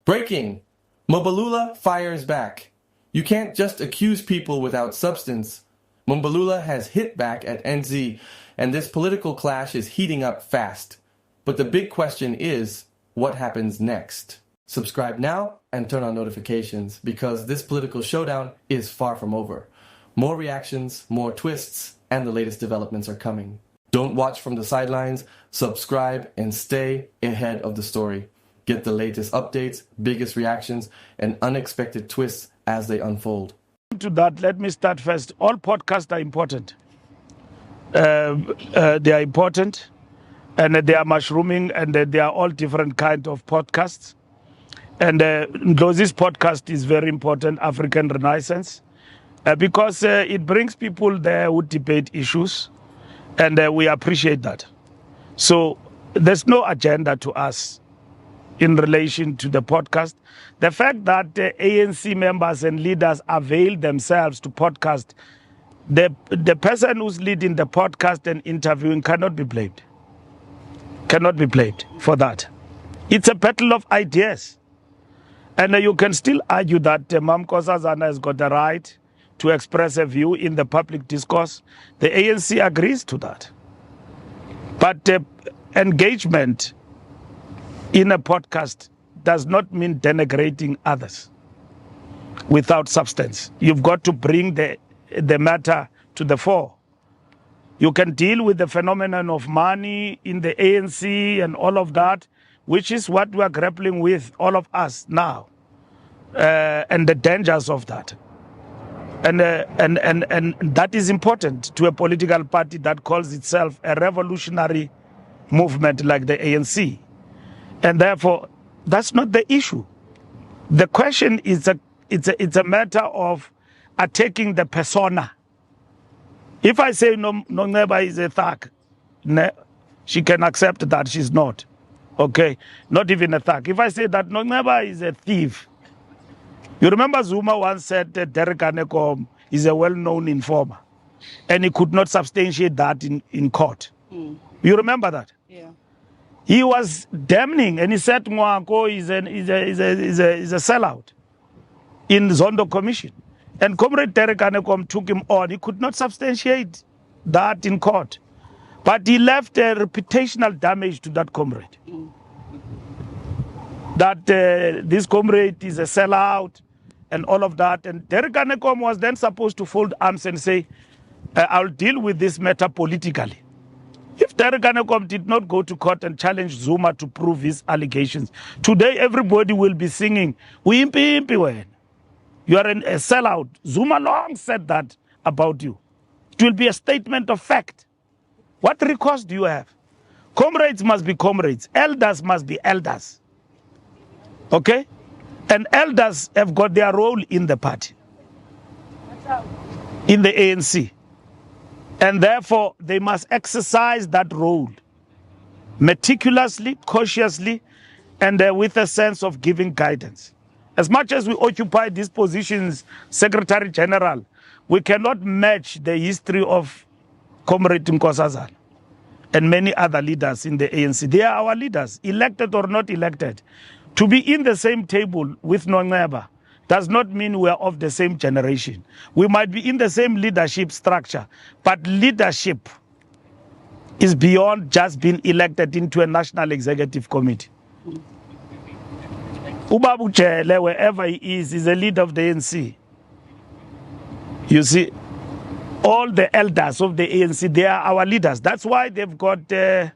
Breaking! MBALULA fires back. You can't just accuse people without substance. MBALULA has hit back at NDZ, and this political clash is heating up fast. But the big question is, what happens next? Subscribe now and turn on notifications, because this political showdown is far from over. More reactions, more twists, and the latest developments are coming. Don't watch from the sidelines, subscribe, and stay ahead of the story. Get the latest updates, biggest reactions, and unexpected twists as they unfold. To that, let me start first. All podcasts are important. They are important, and they are mushrooming, and they are all different kinds of podcasts. And this podcast is very important, African Renaissance, because it brings people there who debate issues, and we appreciate that. So there's no agenda to us in relation to the podcast. The fact that the ANC members and leaders avail themselves to podcast, the person who's leading the podcast and interviewing cannot be blamed. Cannot be blamed for that. It's a battle of ideas. And you can still argue that Mam Nkosazana has got the right to express a view in the public discourse. The ANC agrees to that. But engagement in a podcast does not mean denigrating others without substance. You've got to bring the matter to the fore. You can deal with the phenomenon of money in the ANC and all of that, which is what we are grappling with, all of us now, and the dangers of that. And that is important to a political party that calls itself a revolutionary movement like the ANC. And therefore, that's not the issue. The question is it's a matter of attacking the persona. If I say Nongeba is a thug, she can accept that she's not. Okay, not even a thug. If I say that Nongeba is a thief, you remember Zuma once said that Derek Anekom is a well-known informer, and he could not substantiate that in court. You remember that? Yeah. He was damning, and he said Mwanko is a sellout in Zondo Commission. And Comrade Derek Anekom took him on. He could not substantiate that in court. But he left a reputational damage to that comrade. That this comrade is a sellout and all of that. And Derek Anekom was then supposed to fold arms and say, I'll deal with this matter politically. If Derek Anekom did not go to court and challenge Zuma to prove his allegations, today everybody will be singing, "Wimpi impi wena. You are a sellout." Zuma long said that about you. It will be a statement of fact. What recourse do you have? Comrades must be comrades. Elders must be elders. Okay? And elders have got their role in the party, in the ANC. And therefore, they must exercise that role meticulously, cautiously, and with a sense of giving guidance. As much as we occupy these positions, Secretary General, we cannot match the history of Comrade Nkosazana and many other leaders in the ANC. They are our leaders, elected or not elected. To be in the same table with Nongeba does not mean we are of the same generation. We might be in the same leadership structure, but leadership is beyond just being elected into a national executive committee. Ubabu Chele, wherever he is a leader of the ANC. You see, all the elders of the ANC, they are our leaders. That's why they've got, a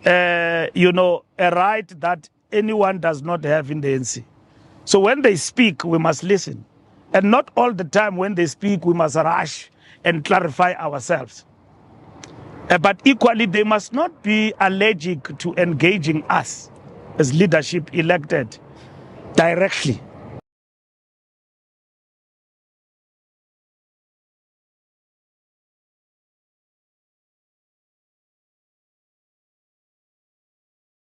right that anyone does not have in the ANC. So when they speak, we must listen. And not all the time when they speak, we must rush and clarify ourselves. But equally, they must not be allergic to engaging us as leadership elected directly.